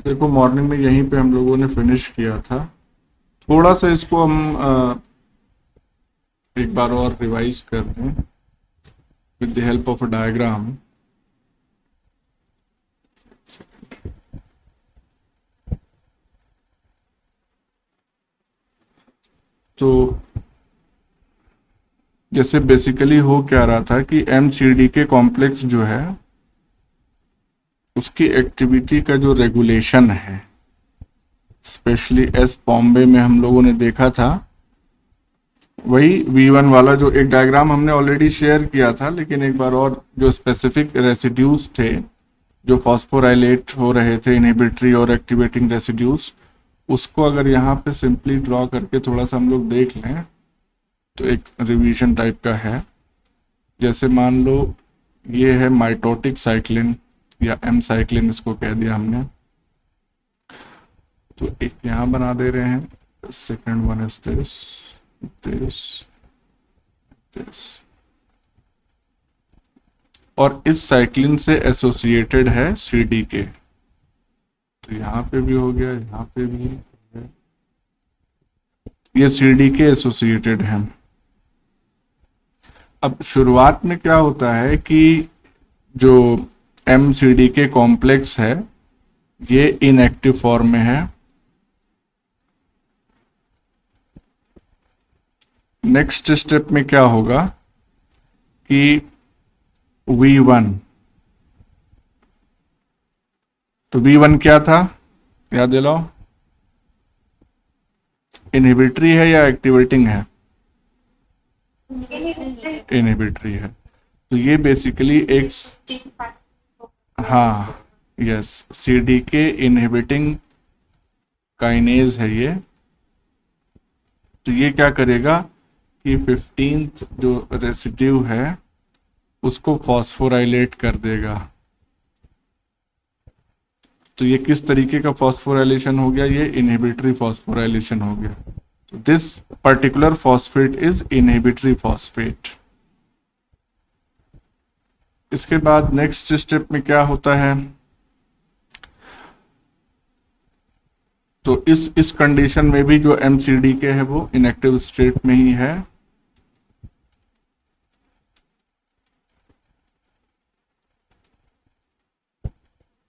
देखो मॉर्निंग में यहीं पे हम लोगों ने फिनिश किया था। थोड़ा सा इसको हम एक बार और रिवाइज कर दें with the help of a diagram. तो जैसे बेसिकली हो क्या रहा था कि एमसीडी के कॉम्प्लेक्स जो है उसकी एक्टिविटी का जो रेगुलेशन है, स्पेशली एस बॉम्बे में हम लोगों ने देखा था, वही V1 वाला जो एक डायग्राम हमने ऑलरेडी शेयर किया था, लेकिन एक बार और जो स्पेसिफिक रेसिड्यूज थे जो फॉस्फोराइलेट हो रहे थे, इनहिबिटरी और एक्टिवेटिंग रेसिड्यूज, उसको अगर यहाँ पे सिंपली ड्रॉ करके थोड़ा सा हम लोग देख लें तो एक रिवीजन टाइप का है। जैसे मान लो ये है माइटोटिक साइक्लिन या एम साइक्लिन इसको कह दिया हमने, तो एक यहाँ बना दे रहे हैं। Second one is this this this, और इस साइक्लिन से एसोसिएटेड है सीडीके। तो यहाँ पे भी हो गया, यहाँ पे भी है। ये सीडीके एसोसिएटेड है। अब शुरुआत में क्या होता है कि जो एमसीडीके कॉम्प्लेक्स है ये इनएक्टिव फॉर्म में है। नेक्स्ट स्टेप में क्या होगा कि V1, तो V1 क्या था याद दिलाओ, इनहिबिटरी है या एक्टिवेटिंग है? इनहिबिटरी है। तो ये बेसिकली एक, हाँ यस, सीडीके इनहिबिटिंग काइनेज है ये। तो ये क्या करेगा कि 15th जो रेसिड्यू है उसको फॉस्फोराइलेट कर देगा। तो ये किस तरीके का फॉस्फोराइलेशन हो गया? ये इनहिबिटरी फॉस्फोराइलेशन हो गया। तो this particular phosphate is inhibitory phosphate. इसके बाद नेक्स्ट स्टेप में क्या होता है, तो इस कंडीशन में भी जो एमसीडी के है वो इनएक्टिव स्टेट में ही है।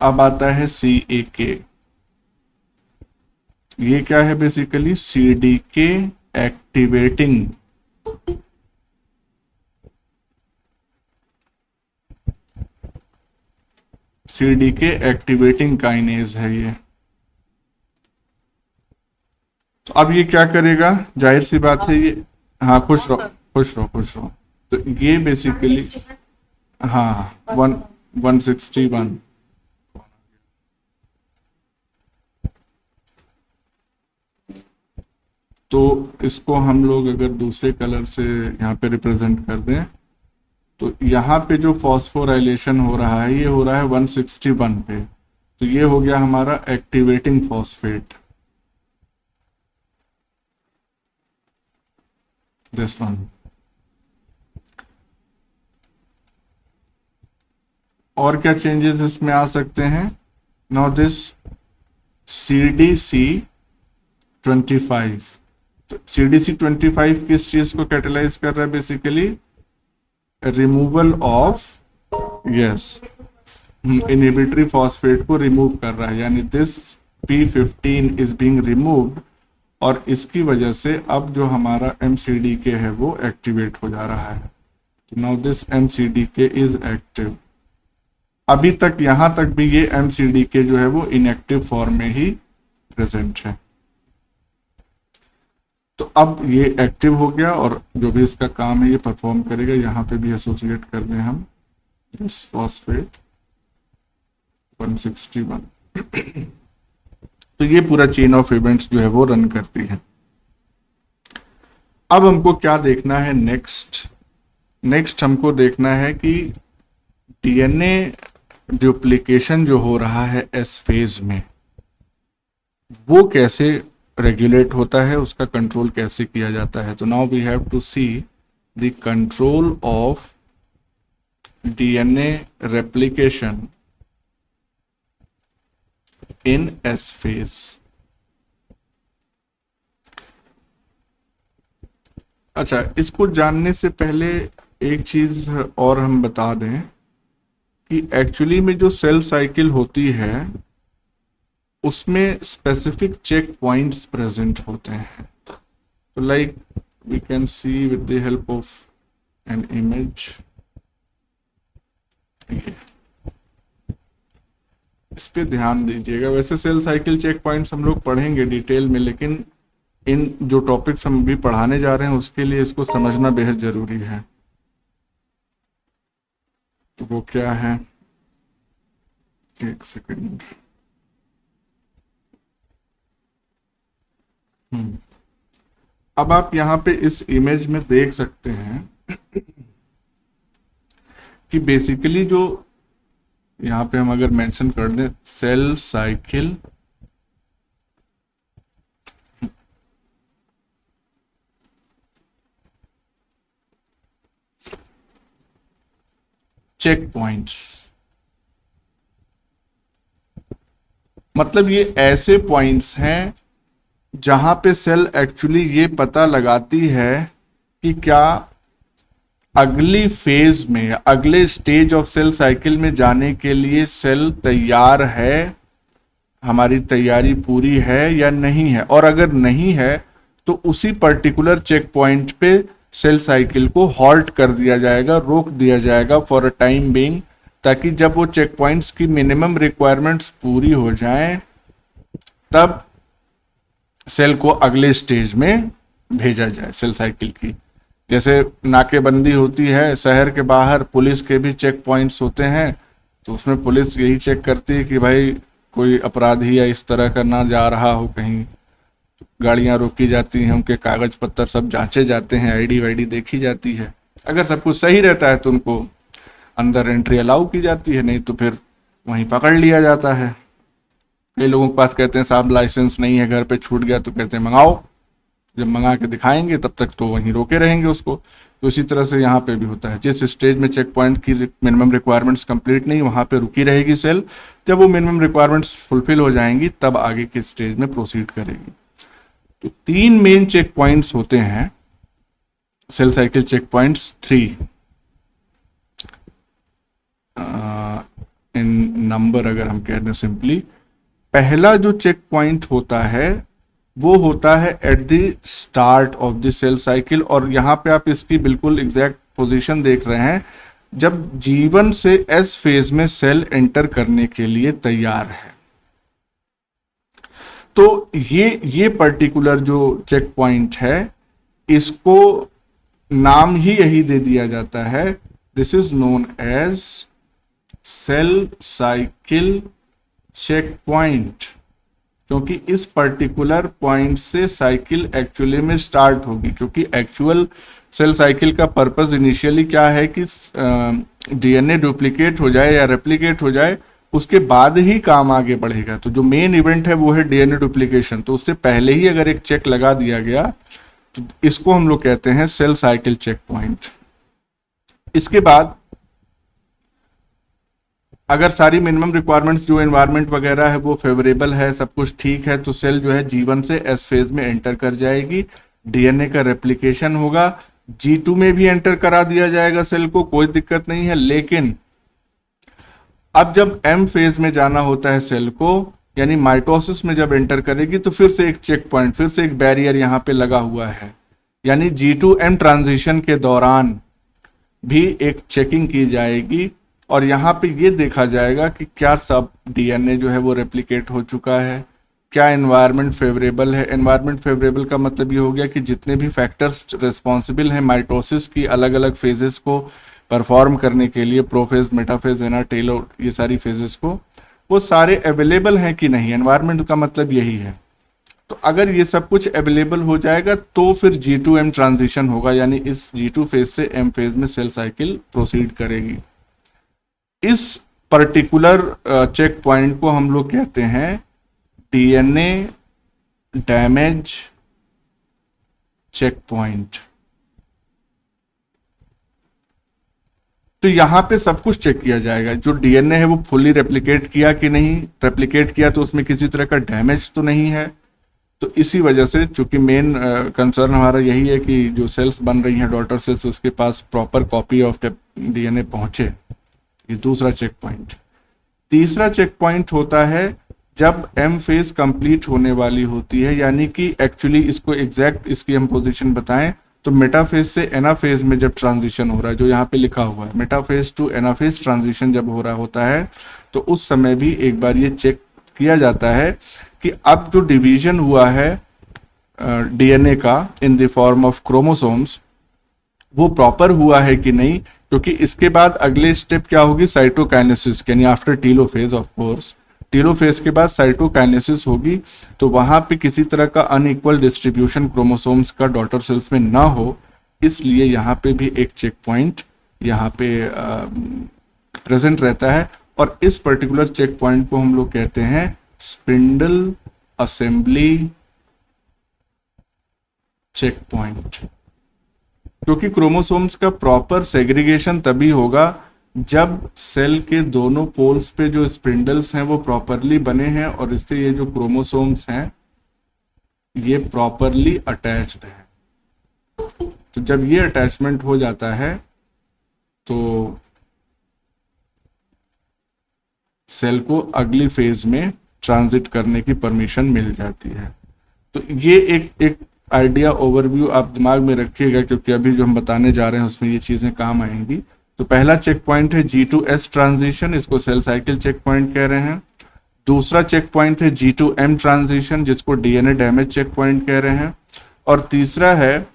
अब आता है सी ए के। ये क्या है? बेसिकली सीडी के एक्टिवेटिंग काइनेज है ये। तो अब ये क्या करेगा? जाहिर सी बात है ये, हाँ खुश रहो खुश रहो खुश रहो। तो ये बेसिकली, हाँ 161। तो इसको हम लोग अगर दूसरे कलर से यहाँ पे रिप्रेजेंट कर दें तो यहाँ पे जो फॉस्फोराइलेशन हो रहा है ये हो रहा है 161 पे। तो ये हो गया हमारा एक्टिवेटिंग फॉस्फेट, दिस वन। और क्या चेंजेस इसमें आ सकते हैं? नाउ दिस CDC 25, तो CDC 25 किस चीज को कैटेलाइज कर रहा है? Basically removal of, yes, inhibitory phosphate को रिमूव कर रहा है, यानी this P15 is being removed, और इसकी वजह से अब जो हमारा MCDK है वो एक्टिवेट हो जा रहा है। तो now this MCDK is active. अभी तक यहां तक भी ये MCDK जो है वो इनएक्टिव फॉर्म में ही प्रेजेंट है। तो अब ये एक्टिव हो गया और जो भी इसका काम है ये परफॉर्म करेगा। यहाँ पे भी एसोसिएट कर दें हम दिस फॉस्फेट 161। तो ये पूरा चेन ऑफ इवेंट्स जो है वो रन करती है। अब हमको क्या देखना है नेक्स्ट हमको देखना है कि डीएनए डुप्लीकेशन जो हो रहा है एस फेज में वो कैसे रेगुलेट होता है, उसका कंट्रोल कैसे किया जाता है। तो now we have to see the control of DNA replication in S phase। अच्छा, इसको जानने से पहले एक चीज और हम बता दें कि एक्चुअली में जो सेल साइकिल होती है उसमें स्पेसिफिक चेक पॉइंट्स प्रेजेंट होते हैं। तो like we can see with the help of an image, इस पे ध्यान दीजिएगा। वैसे सेल साइकिल चेक पॉइंट्स हम लोग पढ़ेंगे डिटेल में, लेकिन इन जो टॉपिक्स हम अभी पढ़ाने जा रहे हैं उसके लिए इसको समझना बेहद जरूरी है। तो वो क्या है, एक सेकंड। अब आप यहाँ पे इस इमेज में देख सकते हैं कि बेसिकली जो यहाँ पे हम अगर मेंशन कर दें सेल साइकिल चेक पॉइंट्स, मतलब ये ऐसे पॉइंट्स हैं जहां पे सेल एक्चुअली ये पता लगाती है कि क्या अगली फेज में या अगले स्टेज ऑफ सेल साइकिल में जाने के लिए सेल तैयार है, हमारी तैयारी पूरी है या नहीं है। और अगर नहीं है तो उसी पर्टिकुलर चेक पॉइंट पे सेल साइकिल को हॉल्ट कर दिया जाएगा, रोक दिया जाएगा फॉर अ टाइम बीइंग, ताकि जब वो चेक पॉइंट्स की मिनिमम रिक्वायरमेंट्स पूरी हो जाएं तब सेल को अगले स्टेज में भेजा जाए सेल साइकिल की। जैसे नाकेबंदी होती है शहर के बाहर, पुलिस के भी चेक पॉइंट्स होते हैं, तो उसमें पुलिस यही चेक करती है कि भाई कोई अपराधी या इस तरह का ना जा रहा हो कहीं। गाड़ियां रोकी जाती हैं, उनके कागज पत्तर सब जांचे जाते हैं, आईडी वाईडी देखी जाती है। अगर सब कुछ सही रहता है तो उनको अंदर एंट्री अलाउ की जाती है, नहीं तो फिर वहीं पकड़ लिया जाता है। कई लोगों के पास कहते हैं साहब लाइसेंस नहीं है, घर पे छूट गया, तो कहते हैं मंगाओ। जब मंगा के दिखाएंगे तब तक तो वहीं रोके रहेंगे उसको। तो इसी तरह से यहाँ पे भी होता है, जिस स्टेज में चेक पॉइंट की मिनिमम रिक्वायरमेंट्स कंप्लीट नहीं, वहां पे रुकी रहेगी सेल। जब वो मिनिमम रिक्वायरमेंट्स फुलफिल हो जाएंगी तब आगे के स्टेज में प्रोसीड करेगी। तो 3 मेन चेक पॉइंट्स होते हैं सेल साइकिल चेक पॉइंट्स 3 इन नंबर अगर हम कह दें सिंपली। पहला जो चेक पॉइंट होता है वो होता है at the start of the cell cycle, और यहाँ पे आप इसकी बिल्कुल एग्जैक्ट पोजीशन देख रहे हैं जब G1 से S फेज में सेल एंटर करने के लिए तैयार है। तो ये पर्टिकुलर जो चेक पॉइंट है इसको नाम ही यही दे दिया जाता है, this is known as cell cycle checkpoint, क्योंकि इस पर्टिकुलर पॉइंट से साइकिल एक्चुअली में स्टार्ट होगी। क्योंकि एक्चुअल सेल साइकिल का पर्पस इनिशियली क्या है कि डीएनए डुप्लीकेट हो जाए या रेप्लिकेट हो जाए, उसके बाद ही काम आगे बढ़ेगा। तो जो मेन इवेंट है वो है डीएनए डुप्लीकेशन। तो उससे पहले ही अगर एक चेक लगा दिया गया तो इसको हम लोग कहते हैं सेल साइकिल चेक पॉइंट। इसके बाद अगर सारी मिनिमम रिक्वायरमेंट्स जो एनवायरनमेंट वगैरह है वो फेवरेबल है, सब कुछ ठीक है, तो सेल जो है G1 से S फेज में एंटर कर जाएगी। डीएनए का रेप्लिकेशन होगा, G2 में भी एंटर करा दिया जाएगा सेल को, कोई दिक्कत नहीं है। लेकिन अब जब M फेज में जाना होता है सेल को, यानी माइटोसिस में जब एंटर करेगी, तो फिर से एक चेक पॉइंट, फिर से एक बैरियर यहाँ पे लगा हुआ है। यानी G2M ट्रांजिशन के दौरान भी एक चेकिंग की जाएगी और यहाँ पे ये देखा जाएगा कि क्या सब डीएनए जो है वो रेप्लिकेट हो चुका है, क्या एनवायरनमेंट फेवरेबल है। एनवायरनमेंट फेवरेबल का मतलब ये हो गया कि जितने भी फैक्टर्स रिस्पॉन्सिबल हैं माइटोसिस की अलग अलग फेजेस को परफॉर्म करने के लिए, प्रोफेज, मेटाफेज, एना, टेलो, ये सारी फेजेस को, वो सारे अवेलेबल हैं कि नहीं। एनवायरनमेंट का मतलब यही है। तो अगर ये सब कुछ अवेलेबल हो जाएगा तो फिर G2M ट्रांजिशन होगा, यानी इस G2 फेज से M फेज में सेल साइकिल प्रोसीड करेगी। इस पर्टिकुलर चेक पॉइंट को हम लोग कहते हैं डीएनए डैमेज चेक पॉइंट। तो यहाँ पे सब कुछ चेक किया जाएगा, जो डीएनए है वो फुली रेप्लिकेट किया कि नहीं, रेप्लिकेट किया तो उसमें किसी तरह का डैमेज तो नहीं है। तो इसी वजह से, चूंकि मेन कंसर्न हमारा यही है कि जो सेल्स बन रही हैं डॉटर सेल्स, उसके पास प्रॉपर कॉपी ऑफ डीएनए पहुंचे। ये दूसरा चेक पॉइंट। तीसरा चेक पॉइंट होता है जब एम फेज कंप्लीट होने वाली होती है, यानी कि एक्चुअली इसको एग्जैक्ट इसकी हम पोजीशन बताएं तो मेटाफेज से एनाफेज में जब ट्रांजिशन हो रहा है, जो यहाँ पे लिखा हुआ है मेटाफेज टू एनाफेज ट्रांजिशन जब हो रहा होता है, तो उस समय भी एक बार ये चेक किया जाता है कि अब जो डिवीजन हुआ है डीएनए का इन द फॉर्म ऑफ क्रोमोसोम्स, वो प्रॉपर हुआ है कि नहीं। क्योंकि इसके बाद अगले स्टेप क्या होगी, साइटोकाइनेसिस, यानी after telophase of course, telophase के बाद साइटोकाइनेसिस होगी। तो वहां पे किसी तरह का अनइक्वल डिस्ट्रीब्यूशन क्रोमोसोम्स का डॉटर सेल्स में ना हो, इसलिए यहाँ पे भी एक चेक पॉइंट यहाँ पे प्रेजेंट रहता है। और इस पर्टिकुलर चेक पॉइंट को हम लोग कहते हैं स्पिंडल असेंबली चेक पॉइंट। क्योंकि क्रोमोसोम्स का प्रॉपर सेग्रीगेशन तभी होगा जब सेल के दोनों पोल्स पे जो स्पिंडल्स हैं वो प्रॉपरली बने हैं, और इससे ये जो क्रोमोसोम्स हैं ये प्रॉपरली अटैच्ड है। तो जब ये अटैचमेंट हो जाता है तो सेल को अगली फेज में ट्रांजिट करने की परमिशन मिल जाती है। तो ये एक आइडिया ओवरव्यू आप दिमाग में रखिएगा, क्योंकि अभी जो हम बताने जा रहे हैं उसमें ये चीजें काम आएंगी। तो पहला चेक पॉइंट है G2S ट्रांजिशन, इसको सेल साइकिल चेक पॉइंट कह रहे हैं। दूसरा चेक पॉइंट है G2M ट्रांजिशन, जिसको डीएनए डैमेज चेक पॉइंट कह रहे हैं। और तीसरा है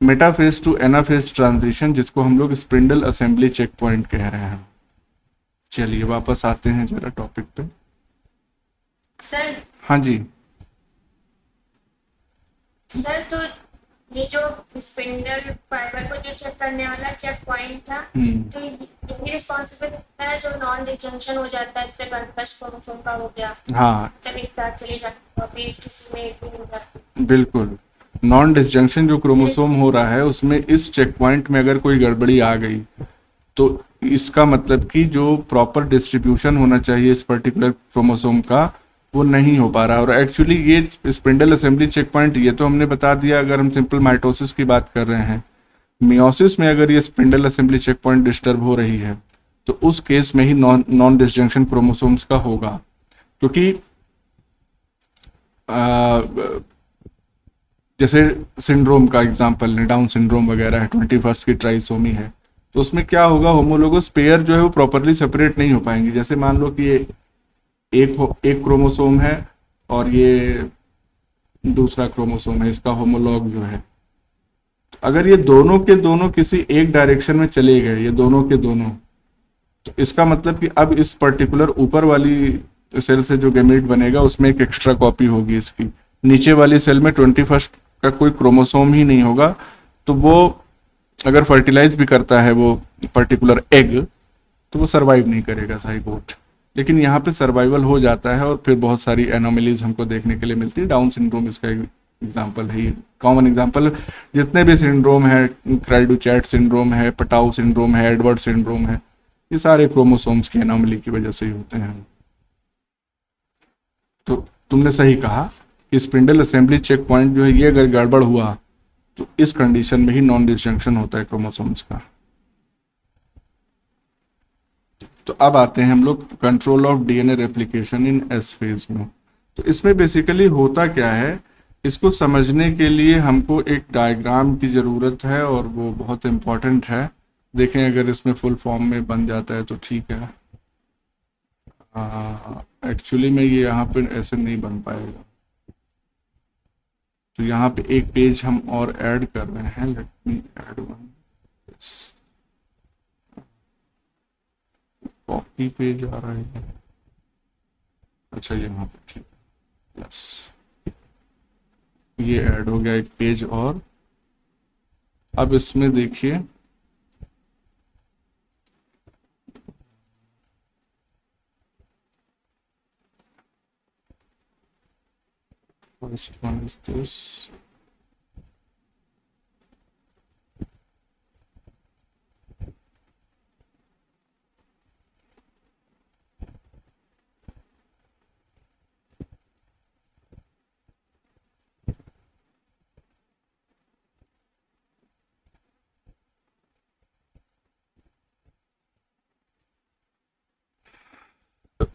मेटाफेज टू एनाफेज ट्रांजिशन, जिसको हम लोग स्पिंडल असेंबली चेक पॉइंट कह रहे हैं। चलिए वापस आते हैं जरा टॉपिक पे। सर हाँ जी। सर तो ये जो स्पिंडल फाइबर को जो चेक करने वाला चेक पॉइंट था, तो ये रिस्पॉन्सिबल है जो नॉन डिजंक्शन हो जाता है, जैसे बर्फस क्रोमोसोम का हो गया, हाँ तब एक साथ चले जाते हैं, बेस किसी में एक भी हो जाती। बिल्कुल, नॉन डिसजंक्शन जो क्रोमोसोम हो रहा है उसमें इस चेक पॉइंट में अगर कोई गड़बड़ी आ गई तो इसका मतलब कि जो प्रॉपर डिस्ट्रीब्यूशन होना चाहिए इस पर्टिकुलर क्रोमोसोम का वो नहीं हो पा रहा। और एक्चुअली ये स्पिंडल असेंबली चेक पॉइंट ये तो हमने बता दिया, अगर हम सिंपल माइटोसिस की बात कर रहे हैं। मियोसिस में अगर ये spindle assembly checkpoint disturb हो रही है तो उस केस में ही नॉन डिसजंक्शन क्रोमोसोम्स का होगा। क्योंकि जैसे सिंड्रोम का एग्जांपल है, डाउन सिंड्रोम वगैरह है, 21st की ट्राइसोमी है, तो उसमें क्या होगा, होमोलोगस पेयर जो है वो प्रॉपरली सेपरेट नहीं हो पाएंगे। जैसे मान लो कि ये एक क्रोमोसोम है और ये दूसरा क्रोमोसोम है, इसका होमोलॉग जो है, तो अगर ये दोनों के दोनों किसी एक डायरेक्शन में चले गए, ये दोनों के दोनों, तो इसका मतलब कि अब इस पर्टिकुलर ऊपर वाली सेल से जो गैमेट बनेगा उसमें एक एक्स्ट्रा कॉपी होगी इसकी, नीचे वाली सेल में 21st का कोई क्रोमोसोम ही नहीं होगा। तो वो अगर फर्टिलाइज भी करता है वो पर्टिकुलर एग, तो वो सरवाइव नहीं करेगा साइगोट। लेकिन यहाँ पे सर्वाइवल हो जाता है और फिर बहुत सारी एनोमलीज हमको देखने के लिए मिलती है। डाउन सिंड्रोम इसका एक एग्जाम्पल है, कॉमन एग्जाम्पल। जितने भी सिंड्रोम है, क्राइडोचैट सिंड्रोम है, पटाउ सिंड्रोम है, एडवर्ड सिंड्रोम है, ये सारे क्रोमोसोम्स की एनोमली की वजह से ही होते हैं। तो तुमने सही कहा कि स्पिंडल असेंबली चेक पॉइंट जो है ये अगर गड़बड़ हुआ तो इस कंडीशन में ही नॉन डिसजंक्शन होता है क्रोमोसोम्स का। तो अब आते हैं हम लोग control of DNA replication in S phase में। तो इसमें बेसिकली होता क्या है, इसको समझने के लिए हमको एक डायग्राम की ज़रूरत है और वो बहुत इम्पॉर्टेंट है। देखें अगर इसमें फुल फॉर्म में बन जाता है तो ठीक है। एक्चुअली में ये यहाँ पे ऐसे नहीं बन पाएगा, तो यहाँ पे एक पेज हम और ऐड कर रहे हैं। Let me add one, copy page आ रहा है। अच्छा यहाँ पे ठीक, यस, ये ऐड हो गया एक पेज और। अब इसमें देखिए first one is this,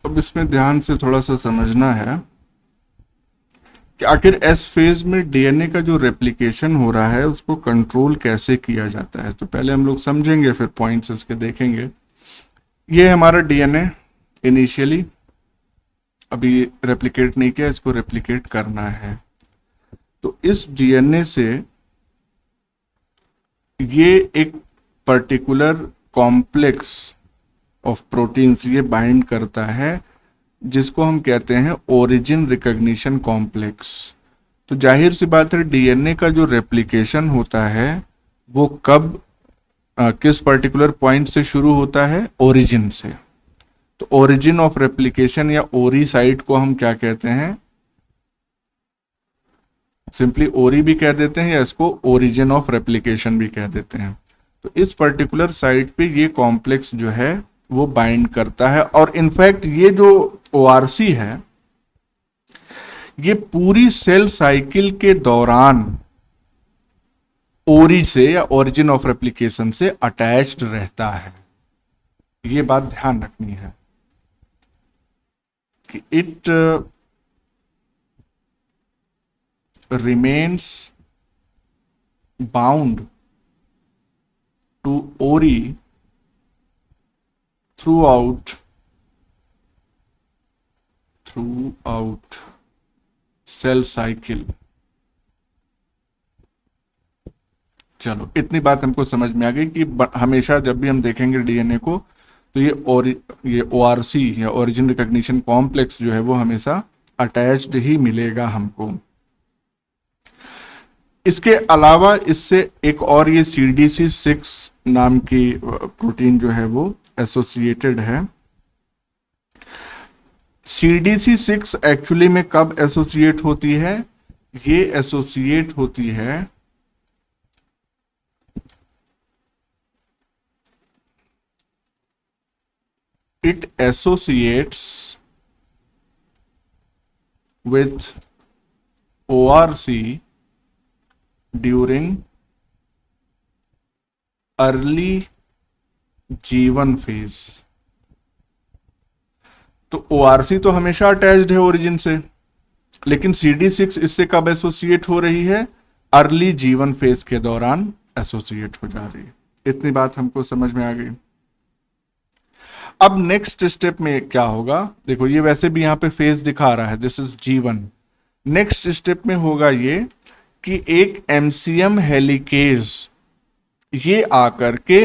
अब इसमें ध्यान से थोड़ा सा समझना है कि आखिर एस फेज में डीएनए का जो रेप्लिकेशन हो रहा है उसको कंट्रोल कैसे किया जाता है। तो पहले हम लोग समझेंगे, फिर पॉइंट्स इसके देखेंगे। ये हमारा डीएनए इनिशियली अभी रेप्लिकेट नहीं किया, इसको रेप्लिकेट करना है। तो इस डीएनए से ये एक पर्टिकुलर कॉम्प्लेक्स ऑफ प्रोटीन्स ये बाइंड करता है, जिसको हम कहते हैं ओरिजिन रिकॉग्निशन कॉम्प्लेक्स। तो जाहिर सी बात है डीएनए का जो रेप्लिकेशन होता है वो कब किस पर्टिकुलर पॉइंट से शुरू होता है? ओरिजिन से। तो ओरिजिन ऑफ रेप्लिकेशन या ओरी साइट को हम क्या कहते हैं? सिंपली ओरी भी कह देते हैं या इसको ओरिजिन ऑफ रेप्लिकेशन भी कह देते हैं। तो इस पर्टिकुलर साइट पे ये कॉम्प्लेक्स जो है वो बाइंड करता है। और इनफैक्ट ये जो ओआरसी है ये पूरी सेल साइकिल के दौरान ओरी से या ओरिजिन ऑफ रेप्लिकेशन से अटैच्ड रहता है। ये बात ध्यान रखनी है कि it remains bound to ori throughout cell cycle। चलो इतनी बात हमको समझ में आ गई कि हमेशा जब भी हम देखेंगे डीएनए को तो ये ओआरसी या ओरिजिन रिकॉग्निशन कॉम्प्लेक्स जो है वो हमेशा अटैच्ड ही मिलेगा हमको। इसके अलावा इससे एक और ये CDC6 नाम की प्रोटीन जो है वो एसोसिएटेड है। CDC6 एक्चुअली में कब एसोसिएट होती है? ये एसोसिएट होती है it associates with ORC during early G1 phase. तो ORC तो हमेशा अटैच्ड है ओरिजिन से, लेकिन CD6 इससे कब एसोसिएट हो रही है? अर्ली G1 फेज के दौरान एसोसिएट हो जा रही है। इतनी बात हमको समझ में आ गई। अब नेक्स्ट स्टेप में क्या होगा? देखो ये वैसे भी यहां पे फेज दिखा रहा है, this is G1। Next step में होगा ये कि एक MCM हेलिकेज ये आकर के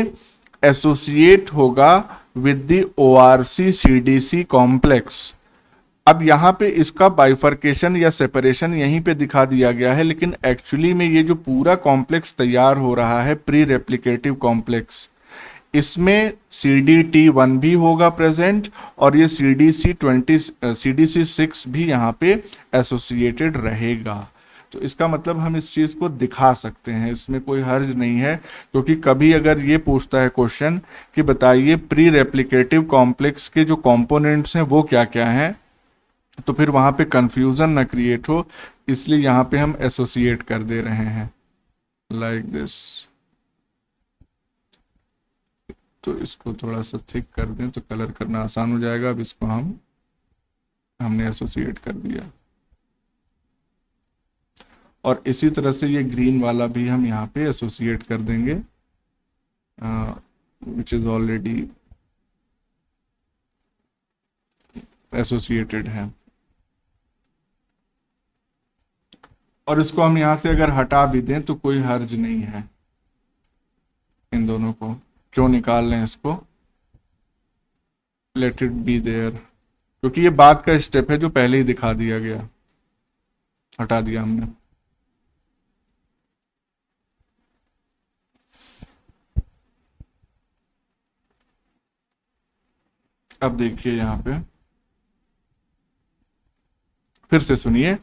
एसोसिएट होगा with the ORC CDC complex. अब यहाँ पे इसका बाइफर्केशन या सेपरेशन यहीं पे दिखा दिया गया है, लेकिन एक्चुअली में ये जो पूरा कॉम्प्लेक्स तैयार हो रहा है प्री रेप्लिकेटिव कॉम्प्लेक्स, इसमें CDT1 भी होगा प्रेजेंट और ये CDC6 भी यहाँ पे एसोसिएटेड रहेगा। तो इसका मतलब हम इस चीज को दिखा सकते हैं, इसमें कोई हर्ज नहीं है। क्योंकि कभी अगर ये पूछता है क्वेश्चन कि बताइए प्री रेप्लिकेटिव कॉम्प्लेक्स के जो कंपोनेंट्स हैं वो क्या क्या हैं, तो फिर वहां पे कंफ्यूजन ना क्रिएट हो, इसलिए यहाँ पे हम एसोसिएट कर दे रहे हैं लाइक दिस। तो इसको थोड़ा सा थिक कर दें तो कलर करना आसान हो जाएगा। अब इसको हमने एसोसिएट कर दिया और इसी तरह से ये ग्रीन वाला भी हम यहाँ पे एसोसिएट कर देंगे विच इज ऑलरेडी एसोसिएटेड है। और इसको हम यहाँ से अगर हटा भी दें तो कोई हर्ज नहीं है। इन दोनों को क्यों निकाल लें इसको? लेट इट बी देयर, क्योंकि ये बाद का स्टेप है जो पहले ही दिखा दिया गया, हटा दिया हमने। अब देखिए यहाँ पे फिर से सुनिए,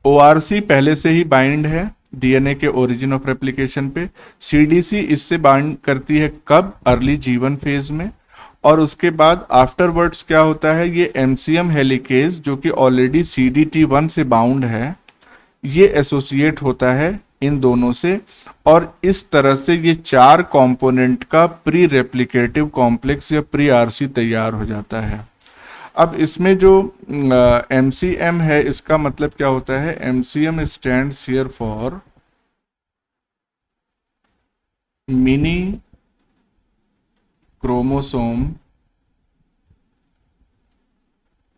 ORC पहले से ही बाइंड है डीएनए के ओरिजिन ऑफ रेप्लिकेशन पे। CDC इससे बाइंड करती है कब? अर्ली G1 फेज में। और उसके बाद आफ्टरवर्ड्स क्या होता है? ये MCM हेलिकेज जो कि ऑलरेडी CDT1 से बाउंड है, ये एसोसिएट होता है इन दोनों से, और इस तरह से ये चार कंपोनेंट का प्री रेप्लिकेटिव कॉम्प्लेक्स या प्री RC तैयार हो जाता है। अब इसमें जो MCM है, इसका मतलब क्या होता है? MCM stands here for mini chromosome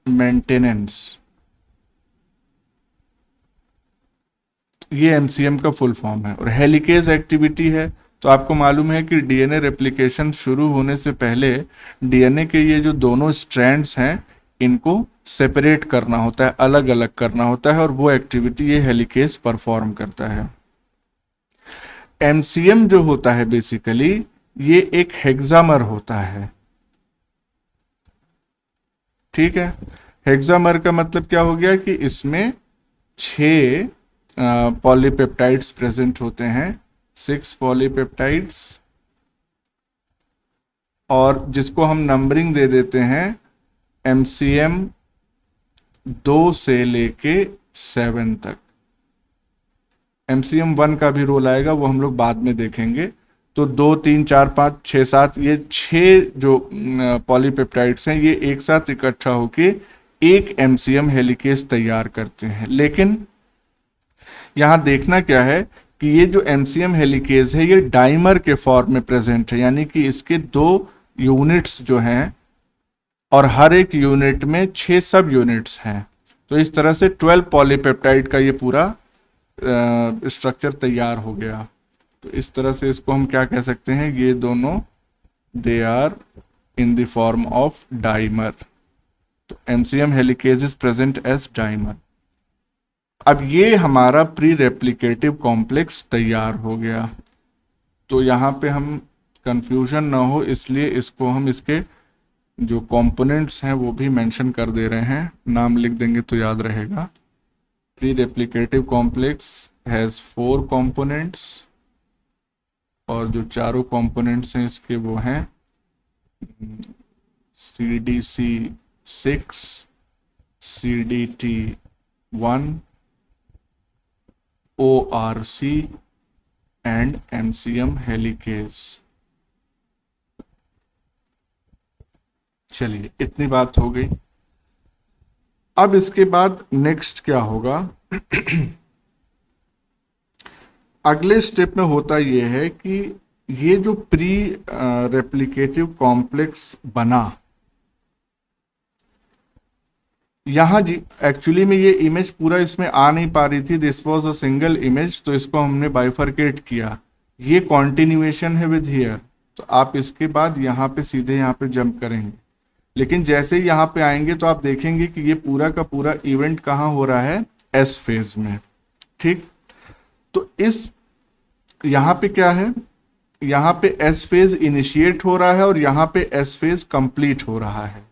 maintenance. ये MCM का फुल फॉर्म है। और हेलिकेज एक्टिविटी है, तो आपको मालूम है कि डीएनए रेप्लिकेशन शुरू होने से पहले डीएनए के ये जो दोनों स्ट्रैंड्स हैं, इनको सेपरेट करना होता है, अलग अलग करना होता है, और वो एक्टिविटी ये हेलिकेज परफॉर्म करता है। MCM जो होता है बेसिकली ये एक हेक्सामर होता है, ठीक है। हेक्सामर का मतलब क्या हो गया कि इसमें 6 पॉलीपेप्टाइड्स प्रेजेंट होते हैं, 6 पॉलीपेप्टाइड्स, और जिसको हम नंबरिंग दे देते हैं MCM 2 से लेके 7 तक। MCM 1 का भी रोल आएगा, वो हम लोग बाद में देखेंगे। तो 2, 3, 4, 5, 6, 7, ये 6 जो पॉलीपेप्टाइड्स हैं, ये एक साथ इकट्ठा होके एक MCM हेलिकेज तैयार करते हैं। लेकिन यहाँ देखना क्या है कि ये जो MCM हेलिकेज है, ये डाइमर के फॉर्म में प्रेजेंट है, यानी कि इसके 2 यूनिट्स जो हैं, और हर एक यूनिट में 6 सब यूनिट्स हैं। तो इस तरह से 12 पॉलीपेप्टाइड का ये पूरा स्ट्रक्चर तैयार हो गया। तो इस तरह से इसको हम क्या कह सकते हैं? ये दोनों they are in the form of dimer. तो MCM helicase is present as dimer. अब ये हमारा प्री रेप्लिकेटिव कॉम्प्लेक्स तैयार हो गया। तो यहाँ पे हम कंफ्यूजन ना हो इसलिए इसको हम इसके जो कंपोनेंट्स हैं वो भी मेंशन कर दे रहे हैं, नाम लिख देंगे तो याद रहेगा। Pre replicative complex has 4 components, और जो चारों कंपोनेंट्स हैं इसके वो हैं CDC6, CDT1, ORC and MCM helicase. चलिए, इतनी बात हो गई। अब इसके बाद नेक्स्ट क्या होगा? अगले स्टेप में होता यह है कि ये जो प्री रेप्लिकेटिव कॉम्प्लेक्स बना, यहाँ जी एक्चुअली में ये इमेज पूरा इसमें आ नहीं पा रही थी, this was a single image, तो इसको हमने बाइफरकेट किया। ये कॉन्टिन्यूएशन है विद हियर, तो आप इसके बाद यहाँ पे सीधे यहाँ पे जंप करेंगे। लेकिन जैसे ही यहाँ पे आएंगे तो आप देखेंगे कि ये पूरा का पूरा इवेंट कहाँ हो रहा है? S फेज में, ठीक। तो इस यहाँ पे क्या है? यहाँ पे S फेज इनिशिएट हो रहा है और यहाँ पे S फेज कंप्लीट हो रहा है।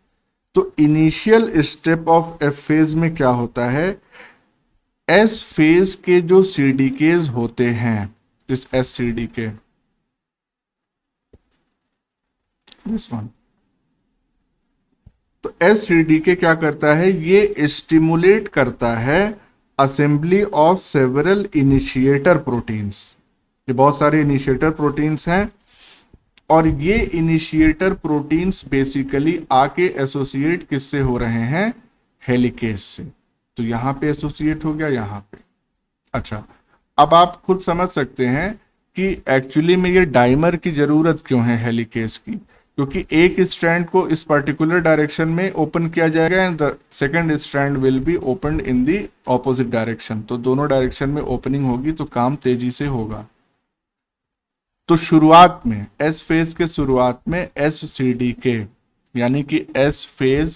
तो initial step of F phase में क्या होता है? S फेज के जो CDKs होते हैं, दिस SCDK, दिस वन, तो SCDK क्या करता है? ये स्टिमुलेट करता है assembly of several initiator proteins. ये बहुत सारे इनिशिएटर प्रोटीन्स हैं, और ये इनिशिएटर प्रोटीन्स बेसिकली आके एसोसिएट किससे हो रहे हैं? हेलिकेज से। तो यहाँ पे एसोसिएट हो गया, यहाँ पे। अच्छा, अब आप खुद समझ सकते हैं कि एक्चुअली में ये डाइमर की जरूरत क्यों है हेलिकेज की, क्योंकि एक स्ट्रैंड को इस पर्टिकुलर डायरेक्शन में ओपन किया जाएगा and the second strand will be open in the opposite direction. तो दोनों डायरेक्शन में ओपनिंग होगी तो काम तेजी से होगा। तो शुरुआत में S फेज के शुरुआत में SCDK यानी कि S phase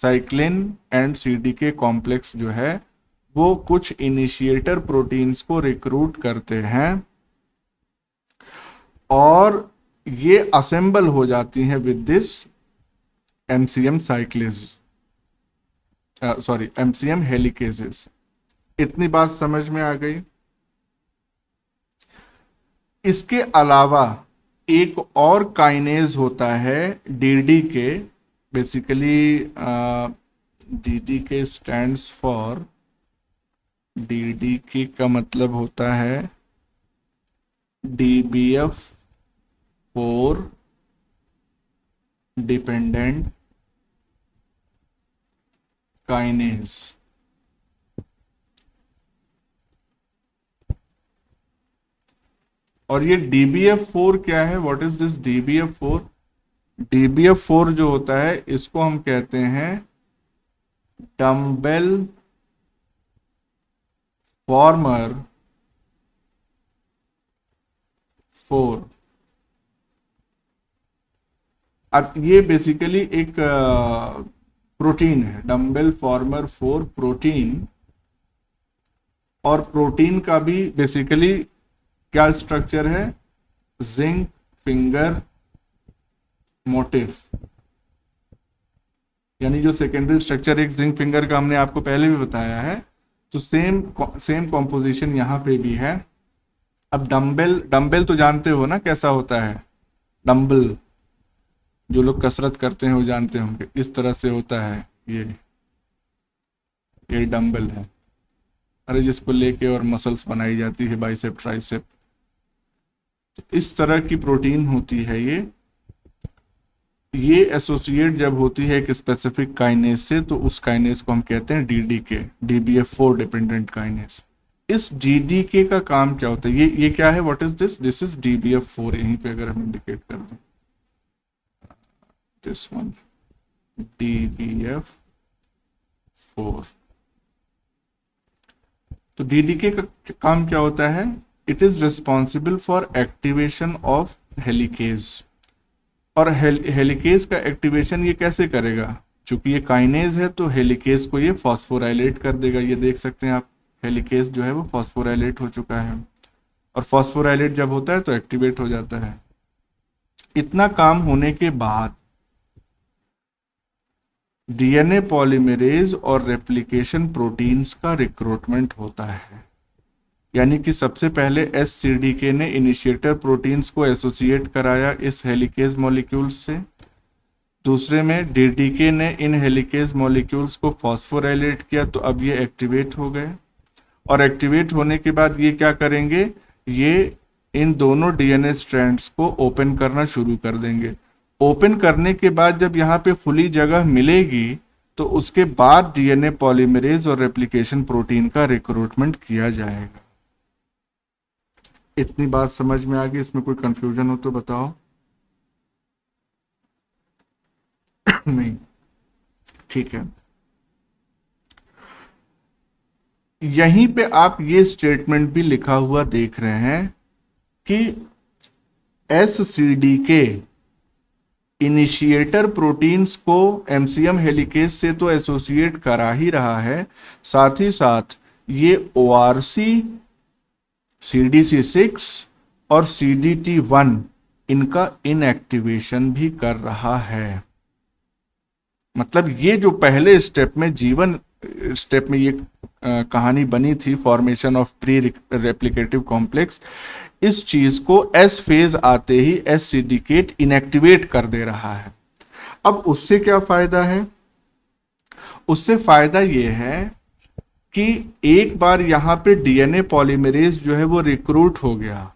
cyclin and CDK complex जो है वो कुछ इनिशिएटर प्रोटीन्स को रिक्रूट करते हैं और ये असेंबल हो जाती हैं with this MCM साइक्लेज, sorry MCM हेलिकेजेस। इतनी बात समझ में आ गई। इसके अलावा एक और काइनेज होता है DDK, basically DDK stands for, DDK का मतलब होता है DBF4 डिपेंडेंट काइनेज। और ये DBF4 क्या है? What is this DBF4? DBF4 जो होता है इसको हम कहते हैं डम्बेल फॉर्मर 4। अब ये बेसिकली एक प्रोटीन है, डम्बेल फॉर्मर 4 प्रोटीन। और प्रोटीन का भी बेसिकली क्या स्ट्रक्चर है? जिंक फिंगर मोटिफ, यानी जो सेकेंडरी स्ट्रक्चर एक जिंक फिंगर का हमने आपको पहले भी बताया है, तो सेम कॉम्पोजिशन यहां पे भी है। अब डम्बेल तो जानते हो ना कैसा होता है? डम्बल जो लोग कसरत करते हैं वो जानते होंगे, इस तरह से होता है। ये डम्बल है, अरे जिसको लेके और मसल्स बनाई जाती है, बाइसेप ट्राइसेप। तो इस तरह की प्रोटीन होती है ये एसोसिएट जब होती है एक स्पेसिफिक काइनेज से, तो उस काइनेज को हम कहते हैं DDK, DBF4 डिपेंडेंट काइनेज। इस DDK का काम क्या होता है? ये क्या है? What is this? This is DBF4। यहीं पे अगर हम इंडिकेट कर दें दिस वन, DBF4। तो DDK का काम क्या होता है? It is responsible for activation of helicase. और हेलिकेज का एक्टिवेशन ये कैसे करेगा? चूंकि ये काइनेज है तो हेलिकेज को ये फॉस्फोराइलेट कर देगा। ये देख सकते हैं आप, हेलिकेज जो है वो फॉस्फोराइलेट हो चुका है, और फॉस्फोराइलेट जब होता है तो एक्टिवेट हो जाता है। इतना काम होने के बाद DNA पॉलीमरेज और रेप्लिकेशन प्रोटीन्स का रिक्रूटमेंट होता है। यानी कि सबसे पहले SCDK ने इनिशिएटर प्रोटीन्स को एसोसिएट कराया इस हेलिकेज मॉलिक्यूल्स से। दूसरे में DDK ने इन हेलिकेज मॉलिक्यूल्स को फॉस्फोराइलेट किया, तो अब ये एक्टिवेट हो गए। और एक्टिवेट होने के बाद ये क्या करेंगे? ये इन दोनों DNA स्ट्रैंड्स को ओपन करना शुरू कर देंगे। ओपन करने के बाद जब यहाँ पे खुली जगह मिलेगी, तो उसके बाद DNA पॉलीमरेज और रेप्लिकेशन प्रोटीन का रिक्रूटमेंट किया जाएगा। इतनी बात समझ में आ गई? इसमें कोई कंफ्यूजन हो तो बताओ। नहीं, ठीक है। यहीं पे आप ये स्टेटमेंट भी लिखा हुआ देख रहे हैं कि SCDK इनिशिएटर प्रोटीन्स को MCM हेलिकेज से तो एसोसिएट करा ही रहा है, साथ ही साथ ये ORC, CDC6 और CDT1 इनका इनएक्टिवेशन भी कर रहा है। मतलब ये जो पहले स्टेप में जीवन स्टेप में ये कहानी बनी थी, formation of pre replicative complex, इस चीज को S फेज आते ही SCDK इनएक्टिवेट कर दे रहा है। अब उससे क्या फायदा है? उससे फायदा ये है कि एक बार यहां पे DNA पॉलीमरेज जो है वो रिक्रूट हो गया,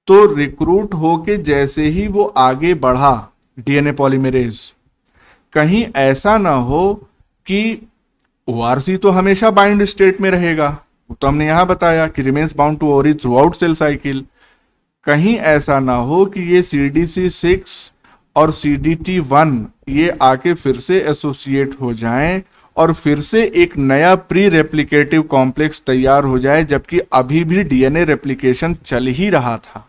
तो रिक्रूट होके जैसे ही वो आगे बढ़ा DNA पॉलीमरेज, कहीं ऐसा ना हो कि ORC तो हमेशा बाइंड स्टेट में रहेगा, तो हमने यहां बताया कि remains bound to ORC throughout cell cycle. कहीं ऐसा ना हो कि ये CDC6 और CDT1 ये आके फिर से एसोसिएट हो जाएं और फिर से एक नया प्री रेप्लिकेटिव कॉम्प्लेक्स तैयार हो जाए, जबकि अभी भी DNA रेप्लिकेशन चल ही रहा था।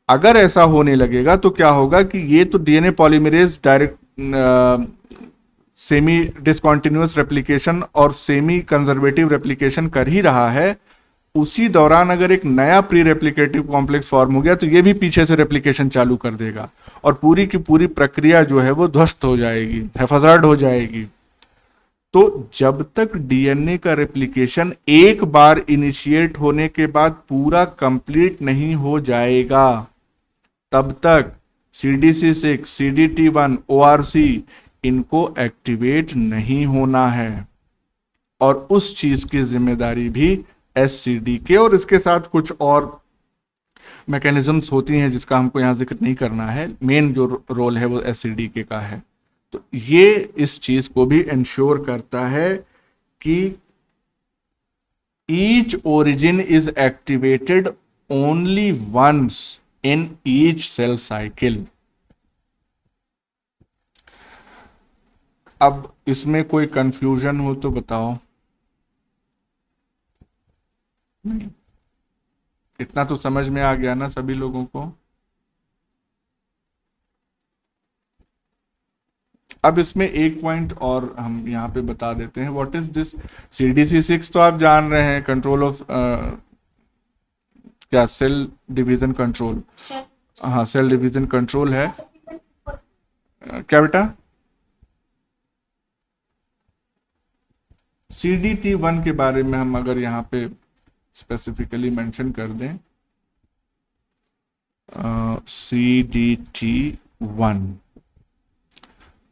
अगर ऐसा होने लगेगा तो क्या होगा कि ये तो DNA polymerase direct semi discontinuous replication और सेमी कंजर्वेटिव रेप्लिकेशन कर ही रहा है, उसी दौरान अगर एक नया प्री रेप्लिकेटिव कॉम्प्लेक्स फॉर्म हो गया तो ये भी पीछे से रेप्लिकेशन चालू कर देगा और पूरी की पूरी प्रक्रिया जो है वो ध्वस्त हो जाएगी, हैफाजार्ड हो जाएगी। तो जब तक DNA का रेप्लिकेशन एक बार इनिशिएट होने के बाद पूरा कंप्लीट नहीं हो जाएगा, तब तक CDC6, CDT1, ORC इनको एक्टिवेट नहीं होना है। और उस चीज की जिम्मेदारी भी SCDK और इसके साथ कुछ और मैकेनिज्म्स होती हैं जिसका हमको यहां जिक्र नहीं करना है, मेन जो रोल है वो SCDK का है। तो ये इस चीज को भी इंश्योर करता है कि each origin is activated only once in each cell cycle. अब इसमें कोई कंफ्यूजन हो तो बताओ। नहीं, इतना तो समझ में आ गया ना सभी लोगों को। अब इसमें एक पॉइंट और हम यहाँ पे बता देते हैं। What is this CDC6? तो आप जान रहे हैं, कंट्रोल ऑफ क्या, सेल डिवीजन कंट्रोल। हाँ, सेल डिवीजन कंट्रोल है। क्या बेटा? CDT1 के बारे में हम अगर यहाँ पे स्पेसिफिकली मेंशन कर दें, CDT1,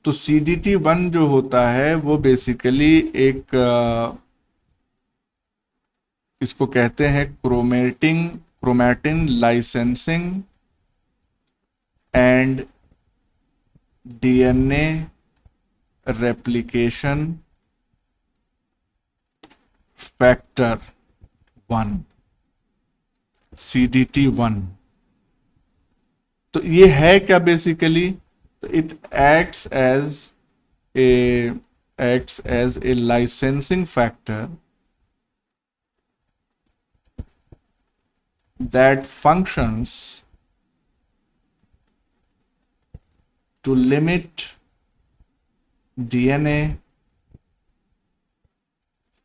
तो CDT1 जो होता है वो बेसिकली एक इसको कहते हैं chromatin licensing and DNA replication factor 1, CDT1। तो ये है क्या बेसिकली? तो it acts as a licensing factor that functions to limit DNA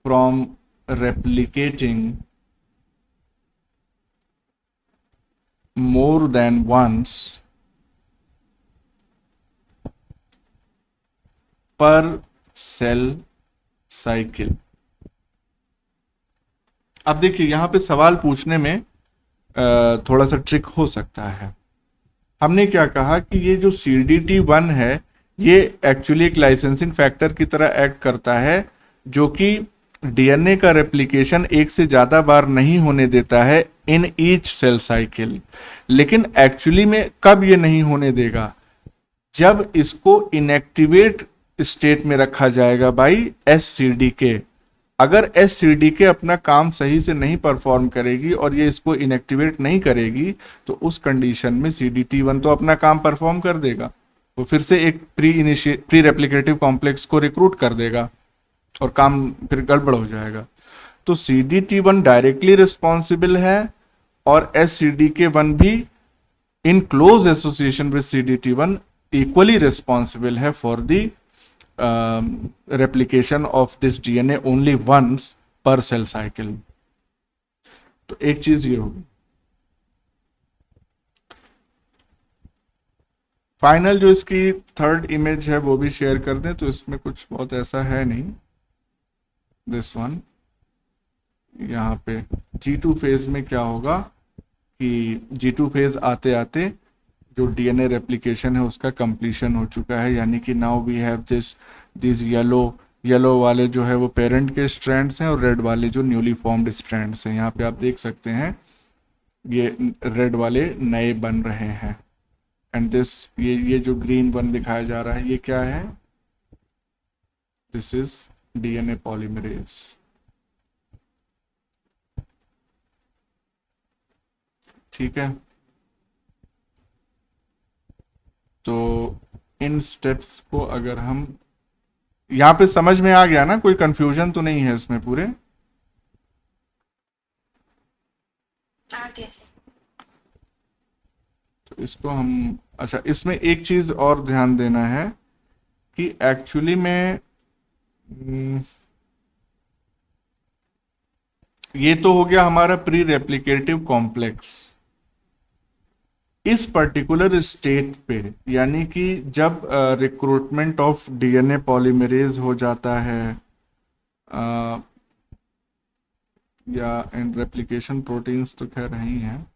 from replicating more than once पर सेल साइकिल। अब देखिए, यहां पे सवाल पूछने में थोड़ा सा ट्रिक हो सकता है। हमने क्या कहा कि ये जो CDT1 है ये एक्चुअली एक लाइसेंसिंग फैक्टर की तरह एक्ट करता है, जो कि DNA का रेप्लिकेशन एक से ज्यादा बार नहीं होने देता है इन ईच सेल साइकिल। लेकिन एक्चुअली में कब ये नहीं होने देगा? जब इसको इनएक्टिवेट स्टेट में रखा जाएगा बाई SCDK। अगर SCDK अपना काम सही से नहीं परफॉर्म करेगी और ये इसको इनएक्टिवेट नहीं करेगी, तो उस कंडीशन में CDT1 तो अपना काम परफॉर्म कर देगा, वो फिर से एक प्री रेप्लिकेटिव कॉम्प्लेक्स को रिक्रूट कर देगा और काम फिर गड़बड़ हो जाएगा। तो CDT1 डायरेक्टली रिस्पॉन्सिबल है और SCDK1 भी in close association with CDT1 equally responsible है for the replication of this DNA only once per cell cycle। तो एक चीज ये होगी। फाइनल जो इसकी थर्ड इमेज है वो भी शेयर कर दें, तो इसमें कुछ बहुत ऐसा है नहीं। दिस वन, यहाँ पे G2 फेज में क्या होगा कि G2 फेज आते आते जो DNA रेप्लिकेशन है उसका कंप्लीशन हो चुका है, यानी कि now we have this yellow वाले जो है वो पेरेंट के स्ट्रैंड्स हैं और रेड वाले जो न्यूली फॉर्म्ड स्ट्रैंड्स हैं। यहाँ पे आप देख सकते हैं ये रेड वाले नए बन रहे हैं। एंड दिस ये जो ग्रीन वन दिखाया जा रहा है ये क्या है? This is DNA polymerase. ठीक है, तो इन स्टेप्स को अगर हम यहाँ पे समझ में आ गया ना, कोई कंफ्यूजन तो नहीं है इसमें पूरे? तो इसको हम, अच्छा इसमें एक चीज और ध्यान देना है कि एक्चुअली में ये तो हो गया हमारा प्री रेप्लिकेटिव कॉम्प्लेक्स। इस पर्टिकुलर स्टेट पे, यानी कि जब रिक्रूटमेंट ऑफ DNA पॉलीमरेज हो जाता है या इन रेप्लिकेशन प्रोटीन्स तो खैर नहीं है,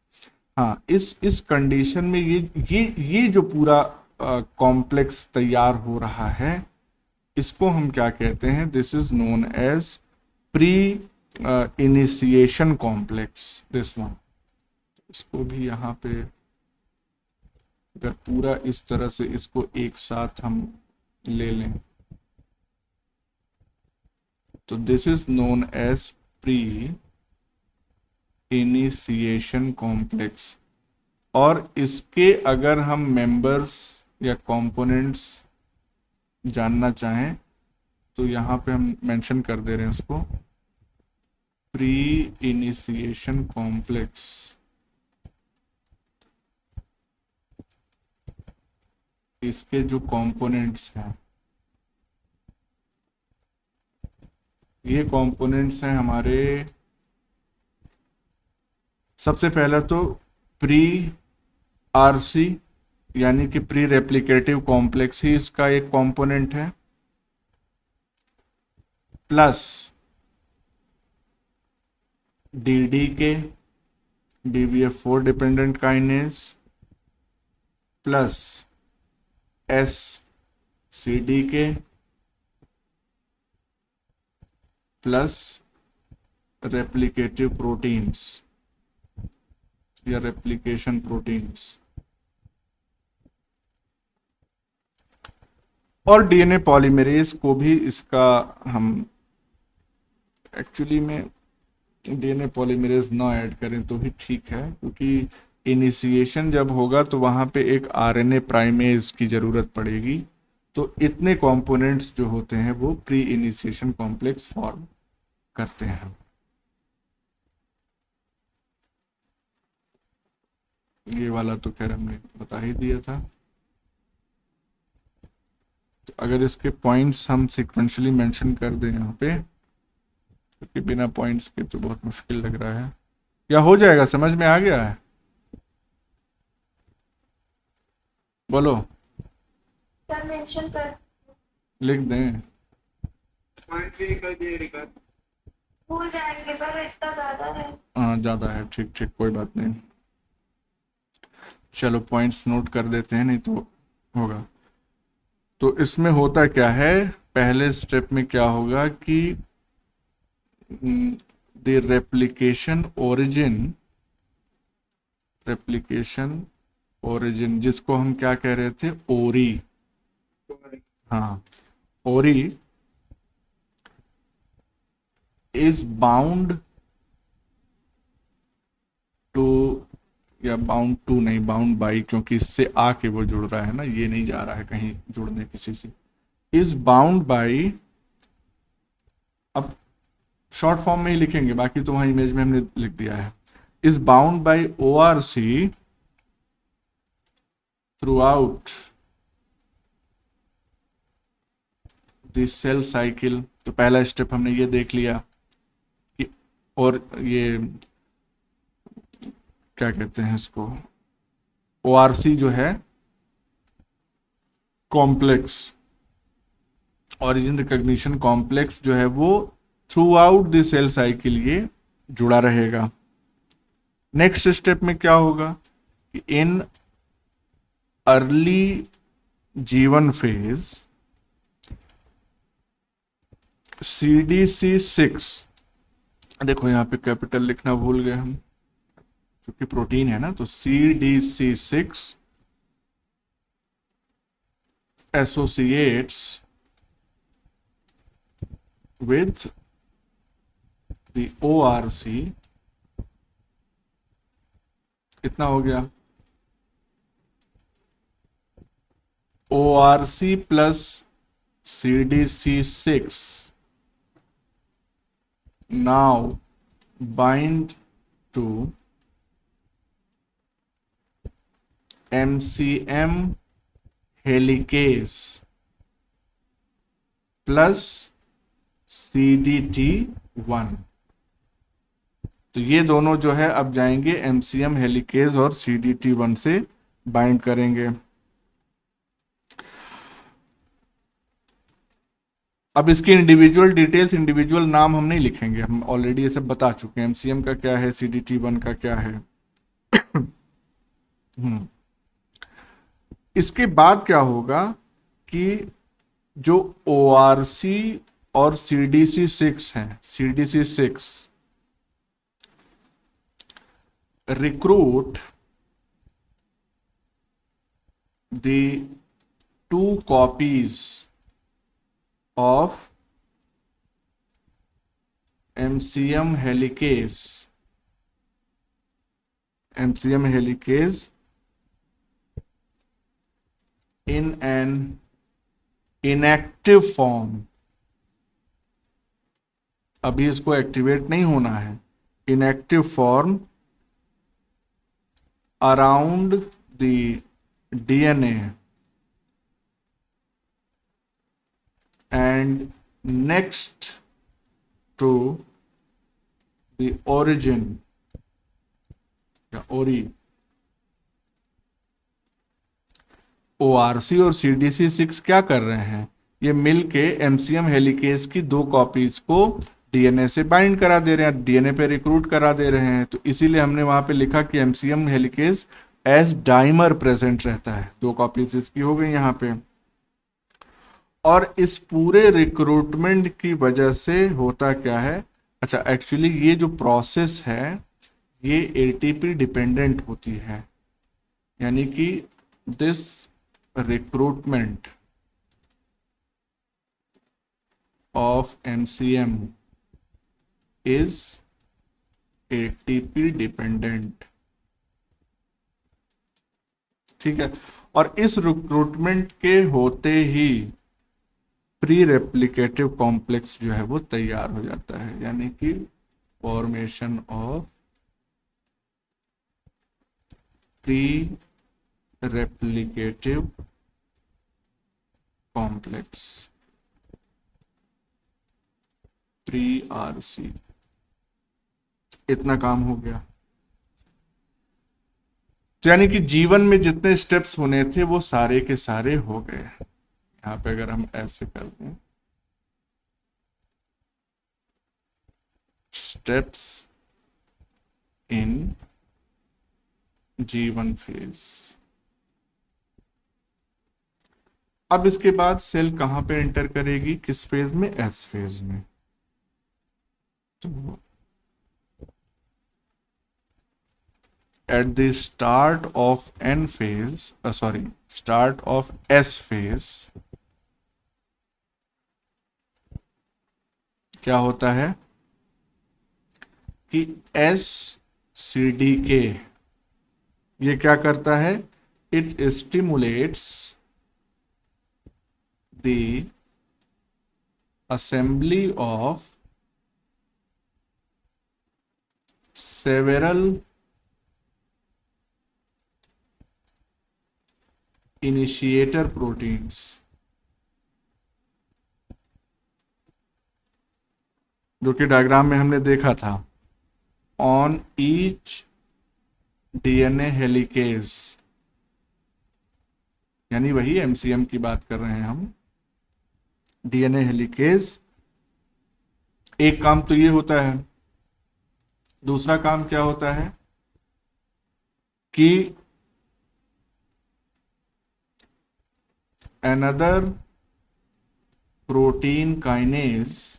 हाँ इस कंडीशन में ये जो पूरा कॉम्प्लेक्स तैयार हो रहा है इसको हम क्या कहते हैं? This is known as pre initiation complex, this one. इसको भी यहाँ पे अगर पूरा इस तरह से इसको एक साथ हम ले लें तो this is known as pre initiation complex. और इसके अगर हम मेंबर्स या कंपोनेंट्स जानना चाहें तो यहाँ पे हम मेंशन कर दे रहे हैं उसको, प्री इनिशिएशन कॉम्प्लेक्स। इसके जो कंपोनेंट्स हैं, ये कंपोनेंट्स हैं हमारे, सबसे पहला तो प्री आरसी यानी कि प्री रेप्लिकेटिव कॉम्प्लेक्स ही इसका एक कंपोनेंट है, plus DDK DBF4 dependent kinase, plus SCDK plus replicative proteins या रेप्लिकेशन प्रोटीन्स, और DNA पॉलीमरेज को भी इसका हम एक्चुअली में DNA पॉलीमरेज ना ऐड करें तो ही ठीक है, क्योंकि इनिशिएशन जब होगा तो वहाँ पे एक RNA प्राइमेज की ज़रूरत पड़ेगी। तो इतने कंपोनेंट्स जो होते हैं वो प्री इनिशिएशन कॉम्प्लेक्स फॉर्म करते हैं। ये वाला तो खैर हमने बता ही दिया था। तो अगर इसके पॉइंट्स हम सिक्वेंशली मेंशन कर दें यहाँ पे, क्योंकि बिना पॉइंट्स के तो बहुत मुश्किल लग रहा है, या हो जाएगा, समझ में आ गया है? बोलो, सर मेंशन कर लिख दें? भूल जाएंगे पर इतना ज्यादा है। हाँ ज़्यादा है, ठीक ठीक, कोई बात नहीं। चलो पॉइंट्स नोट कर देते हैं, नहीं तो होगा। तो इसमें होता क्या है, पहले स्टेप में क्या होगा कि द रेप्लिकेशन ओरिजिन जिसको हम क्या कह रहे थे, ओरी, हाँ ओरी इज बाउंड टू, या बाउंड टू नहीं, बाउंड बाई, क्योंकि इससे आके वो जुड़ रहा है ना, ये नहीं जा रहा है कहीं जुड़ने किसी से, इज बाउंड बाई, अब शॉर्ट फॉर्म में ही लिखेंगे, बाकी तो वहाँ इमेज में हमने लिख दिया है, is bound by ORC throughout the cell cycle. तो पहला स्टेप हमने ये देख लिया कि, और ये क्या कहते हैं इसको, ORC जो है कॉम्प्लेक्स, ओरिजिन रिकॉग्निशन कॉम्प्लेक्स जो है वो throughout the cell cycle ये जुड़ा रहेगा। नेक्स्ट स्टेप में क्या होगा कि in early G1 phase CDC6, देखो यहाँ पे कैपिटल लिखना भूल गए हम, क्योंकि प्रोटीन है ना, तो CDC6 associates with the ORC, कितना हो गया, ORC plus CDC6 now bind to MCM helicase plus CDT1। तो ये दोनों जो है अब जाएंगे MCM हेलिकेज और CDT1 से बाइंड करेंगे। अब इसकी इंडिविजुअल डिटेल्स, इंडिविजुअल नाम हम नहीं लिखेंगे, हम ऑलरेडी ये सब बता चुके हैं, MCM का क्या है, CDT1 का क्या है। इसके बाद क्या होगा कि जो ORC और CDC6 हैं, CDC6 recruit the 2 copies of MCM helicase in an inactive form. अभी इसको एक्टिवेट नहीं होना है. Inactive form around the DNA and next to the origin या ORI. ORC और CDC6 क्या कर रहे हैं? ये मिलके MCM हेलिकेज की 2 कॉपीज को DNA से बाइंड करा दे रहे हैं, DNA पे रिक्रूट करा दे रहे हैं. तो इसीलिए हमने वहां पे लिखा कि MCM helicase as dimer present रहता है. 2 कॉपीज इसकी हो गई यहाँ पे. और इस पूरे रिक्रूटमेंट की वजह से होता क्या है? अच्छा, एक्चुअली ये जो प्रोसेस है ये ATP डिपेंडेंट होती है, यानी कि this recruitment of MCM is ATP dependent. ठीक है. और इस रिक्रूटमेंट के होते ही प्री रेप्लिकेटिव कॉम्प्लेक्स जो है वो तैयार हो जाता है, यानी कि formation of pre replicative complex, प्री-RC. इतना काम हो गया. तो यानी कि जीवन में जितने स्टेप्स होने थे वो सारे के सारे हो गए. यहाँ पे अगर हम ऐसे कर दें, स्टेप्स इन G1 फेज. अब इसके बाद सेल कहां पे एंटर करेगी? किस फेज में? S फेज में. तो at the start of start of S phase क्या होता है कि SCDK ये क्या करता है? It stimulates the assembly of several initiator proteins. जो कि डायग्राम में हमने देखा था. ऑन ईच DNA हेलिकेज, यानी वही MCM की बात कर रहे हैं हम. DNA helicase. एक काम तो ये होता है. दूसरा काम क्या होता है कि another protein kinase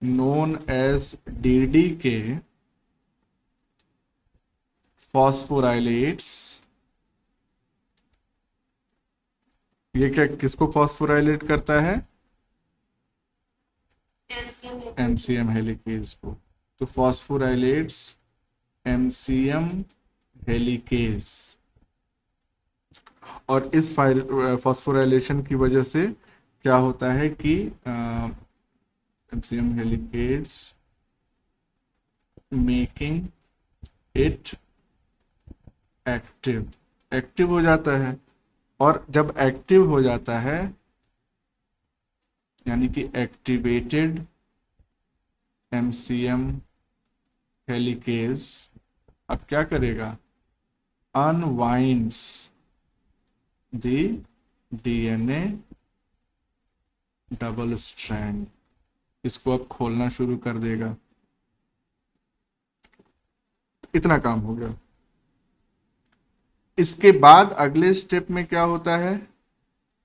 known as DDK phosphorylates. ये क्या, किसको फॉस्फोराइलेट करता है? MCM हेलिकेज को. तो फॉस्फोराइलेट्स MCM हेलिकेज. और इस फॉस्फोराइलेशन की वजह से क्या होता है कि MCM helicase making it active हो जाता है. और जब एक्टिव हो जाता है यानी कि एक्टिवेटेड MCM हेलिकेज अब क्या करेगा? Unwinds the DNA double strand. इसको अब खोलना शुरू कर देगा. इतना काम हो गया. इसके बाद अगले स्टेप में क्या होता है?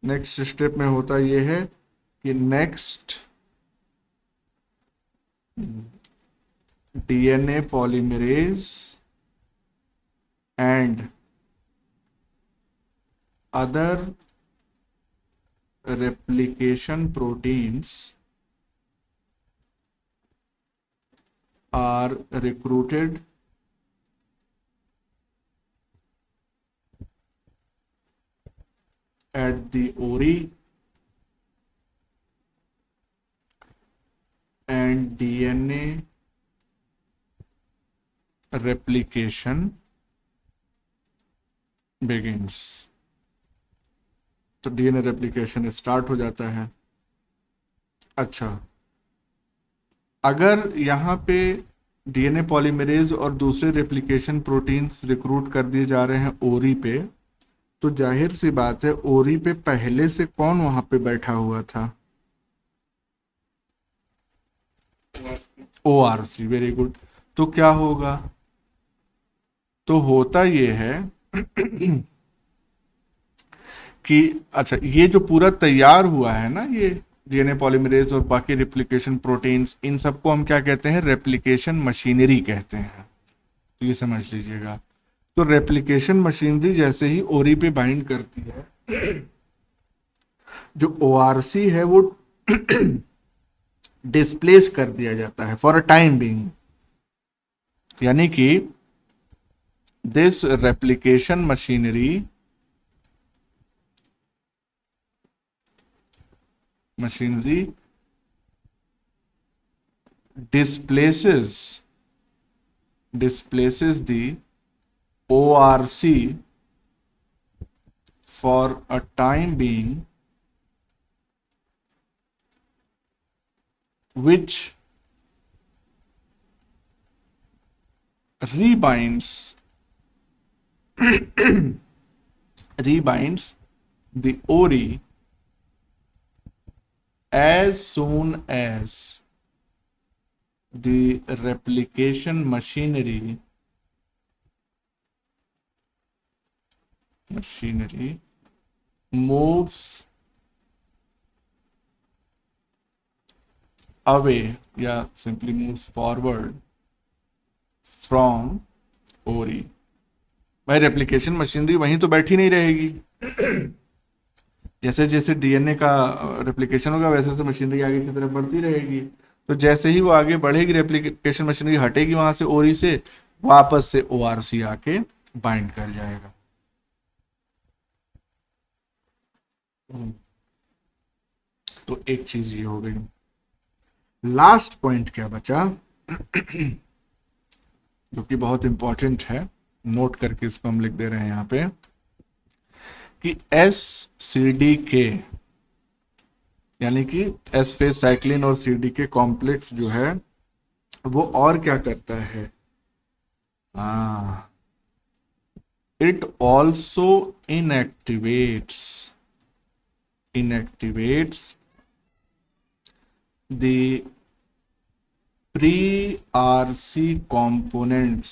नेक्स्ट स्टेप में होता ये है कि next DNA polymerase and other replication proteins are recruited at the ori and DNA replication begins। तो डीएनए रेप्लिकेशन स्टार्ट हो जाता है। अच्छा, अगर यहाँ पे डीएनए पॉलीमरेज और दूसरे रेप्लिकेशन प्रोटीन्स रिक्रूट कर दिए जा रहे हैं ओरी पे, तो जाहिर सी बात है ओरी पे पहले से कौन वहां पे बैठा हुआ था? ORC, very good. तो क्या होगा? तो होता ये है कि अच्छा, ये जो पूरा तैयार हुआ है ना, ये डीएनए पॉलीमरेज और बाकी रेप्लिकेशन प्रोटीन्स, इन सबको हम क्या कहते हैं? रेप्लिकेशन मशीनरी कहते हैं। तो ये समझ लीजिएगा। तो रेप्लिकेशन मशीनरी जैसे ही ओरी पे बाइंड करती है, जो ORC है वो डिस्प्लेस कर दिया जाता है फॉर अ टाइम बीइंग। यानी कि this replication machinery displaces the ORC for a time being, which rebinds the ORI as soon as the replication machinery moves away या simply moves forward from ORI। भाई replication machinery वहीं तो बैठी नहीं रहेगी। जैसे जैसे डीएनए का रेप्लिकेशन होगा वैसे वैसे मशीनरी आगे की तरफ बढ़ती रहेगी। तो जैसे ही वो आगे बढ़ेगी, रेप्लिकेशन मशीनरी हटेगी वहां से ओरी से, वापस से ORC आके बाइंड कर जाएगा। तो एक चीज ये हो गई। लास्ट पॉइंट क्या बचा जो कि बहुत इंपॉर्टेंट है, नोट करके इसको हम लिख दे रहे हैं यहाँ पे, कि SCDK यानी कि एस फेज साइक्लिन और CDK कॉम्प्लेक्स जो है वो और क्या करता है? It also inactivates the pre-RC components।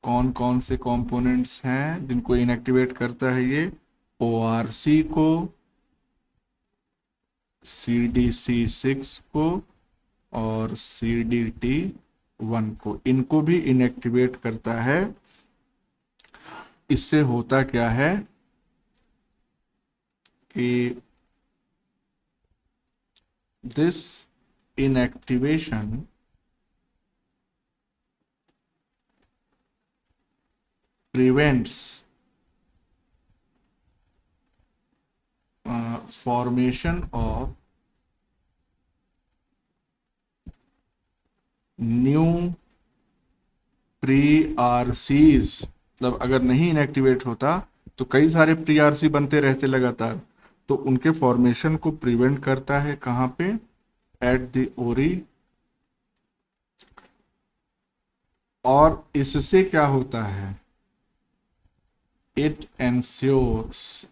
कौन कौन से कंपोनेंट्स हैं जिनको इनएक्टिवेट करता है ये? ORC को, CDC6 को और CDT1 को, इनको भी इनएक्टिवेट करता है। इससे होता क्या है कि this inactivation prevents formation of new pre-RCs। मतलब अगर नहीं इनएक्टिवेट होता तो कई सारे pre-RC बनते रहते लगातार, तो उनके फॉर्मेशन को प्रिवेंट करता है। कहाँ पे? एट द ओरी। और इससे क्या होता है? It ensures,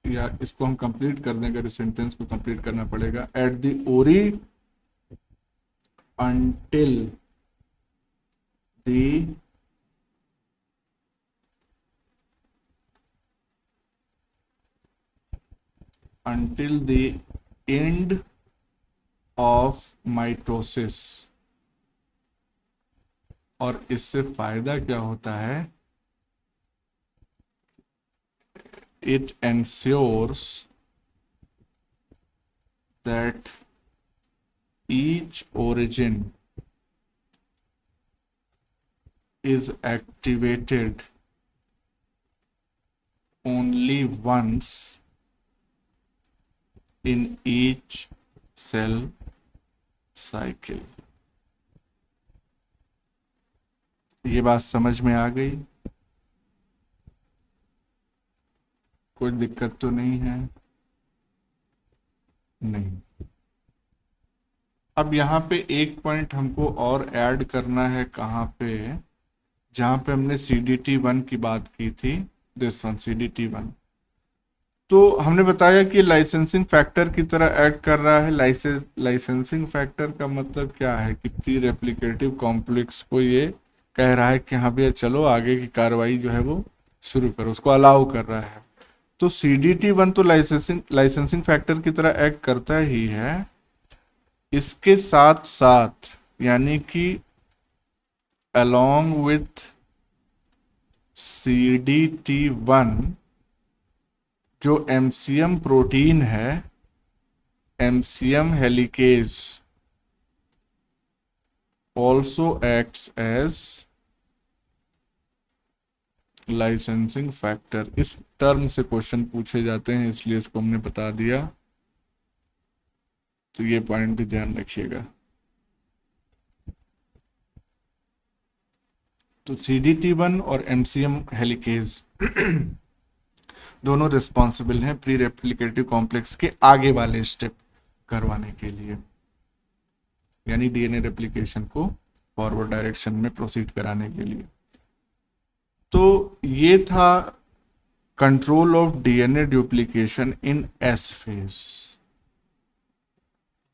या इसको हम कंप्लीट कर देंगे, इस सेंटेंस को कंप्लीट करना पड़ेगा। एट द ओरी until the end of mitosis। और इससे फायदा क्या होता है? it ensures that each origin is activated only once in each cell cycle. ये बात समझ में आ गई? कोई दिक्कत तो नहीं है? नहीं। अब यहाँ पे एक पॉइंट हमको और ऐड करना है, कहाँ पे? जहाँ पे हमने CDT1 की बात की थी, दिस वन CDT1। तो हमने बताया कि लाइसेंसिंग फैक्टर की तरह ऐड कर रहा है। लाइसेंसिंग फैक्टर का मतलब क्या है कि प्री रेप्लिकेटिव कॉम्प्लेक्स को ये कह रहा है कि हाँ भैया चलो आगे की कार्रवाई जो है वो शुरू करो, उसको अलाउ कर रहा है। तो CDT1 तो लाइसेंसिंग फैक्टर की तरह एक्ट करता ही है, इसके साथ साथ यानी कि along with CDT1 जो MCM प्रोटीन है, MCM helicase also acts as licensing factor. इस टर्म से क्वेश्चन पूछे जाते हैं, इसलिए इसको हमने बता दिया, तो ये पॉइंट भी ध्यान रखिएगा। तो CDT1 और MCM हेलिकेज दोनों रिस्पॉन्सिबल हैं प्री रेप्लिकेटिव कॉम्प्लेक्स के आगे वाले स्टेप करवाने के लिए, यानी DNA रेप्लिकेशन को फॉरवर्ड डायरेक्शन में प्रोसीड कराने के लिए। तो ये था control of DNA duplication in S phase.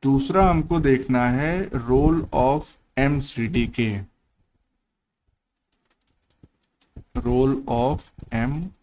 दूसरा हमको देखना है role of MCDK, role of MCDK।